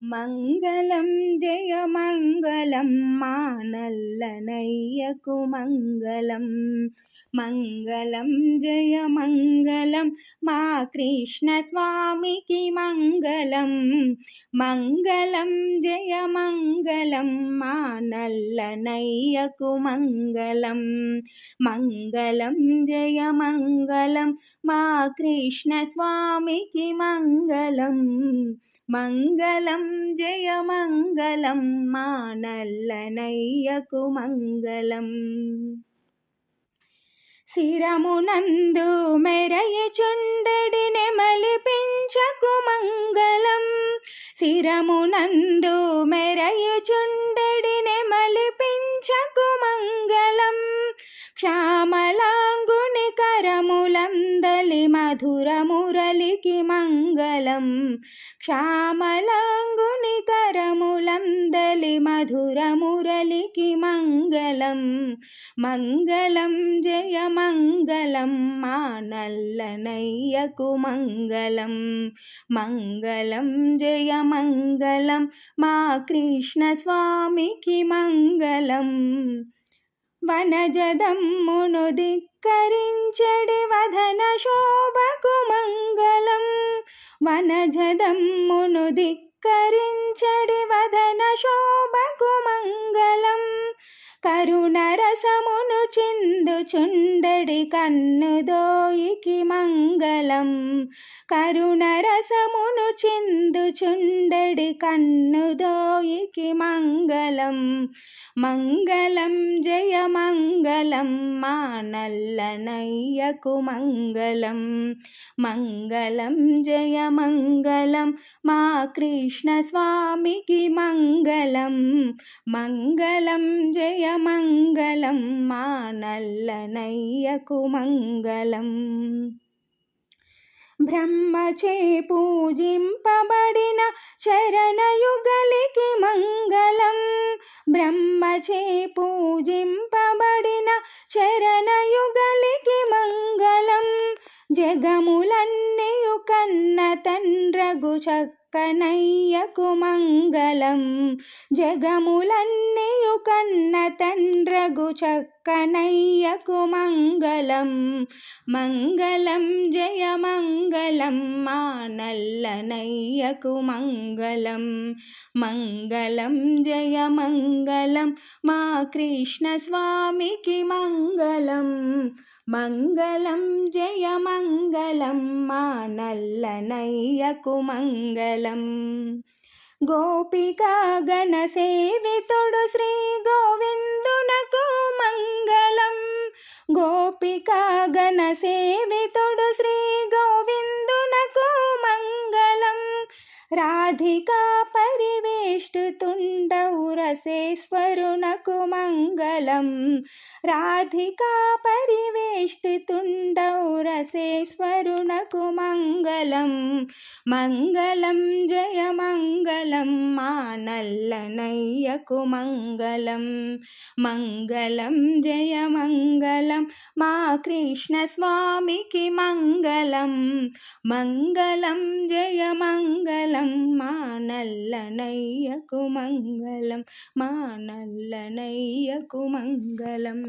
మంగళం జయ మంగళం మా నల్లనయ్యకు మంగళం. మంగళం జయ మంగళం మా కృష్ణ స్వామికి మంగళం. మంగళం జయ మంగళం మా నల్లనయ్యకు మంగళం. మంగళం జయ మంగళం మా కృష్ణ స్వామికి మంగళం. మంగళం జయ మంగళం మా నల్లనయ్యకు మంగళం. శిరమునందు మెరయుచుండెడి నెమలి పింఛకు మంగళం. శిరమునందు మెరయుచుండెడి నెమలి పింఛకు మంగళం. శ్యామలాంగుని కరములందలి మధుర మురళికి మంగళం. శ్యామలాంగుని కరములందలి మధుర మురళికి మంగళం. మంగళం జయ మంగళం మా నల్లనయ్యకు మంగళం. మంగళం జయ మంగళం మా కృష్ణ స్వామికి మంగళం. వనజదమ్మును ధిక్కరించెడి వదన శోభకు మంగళం. వనజదమ్మును ధిక్కరించెడి వదన శోభకు మంగళం. కరుణరసమును చిందుచుండెడి కన్నుదోయికి మంగళం. కరుణరసమును చిందుచుండెడి కన్నుదోయికి మంగళం. మంగళం జయ మంగళం మా నల్లనయ్యకు మంగళం. మంగళం జయ మంగళం మా కృష్ణ స్వామికి మంగళం. మంగళం జయ మంగళం మా నల్లనయ్యకు మంగళం. బ్రహ్మచే పూజింపబడిన చరణయుగలికి మంగళం. బ్రహ్మచే పూజింపబడిన చరణయుగలికి మంగళం. జగములన్నీయు కన్న తండ్రగు చక్కనయ్యకు మంగళం. జగములన్నీయు కన్న తండ్రగు చక్కనయ్యకు మంగళం. మంగళం జయ మంగళం మా నల్లనయ్యకు మంగళం. మంగళం జయ మంగళం మా కృష్ణ స్వామికి మంగళం. మంగళం జయ మంగళం మా నల్లనయ్యకు మంగళం. గోపికా గణ సేవితుడు శ్రీ గోవిందునకు మంగళం. గోపికా గణ సేవితుడు శ్రీ గోవిందునకు మంగళం. రాధికా పరివేష్టితుండవు రసేశ్వరునకు మంగళం. రాధికా పరివేష్టితుండవు రసేశ్వరునకు మంగళం. మంగళం జయ మంగళం మా నల్లనయ్యకు మంగళం. మంగళం జయ మంగళం మా కృష్ణ స్వామికి మంగళం. మంగళం జయ మంగళం మా నల్లనయ్యకు మంగళం. మా నల్లనయ్యకు మంగళం.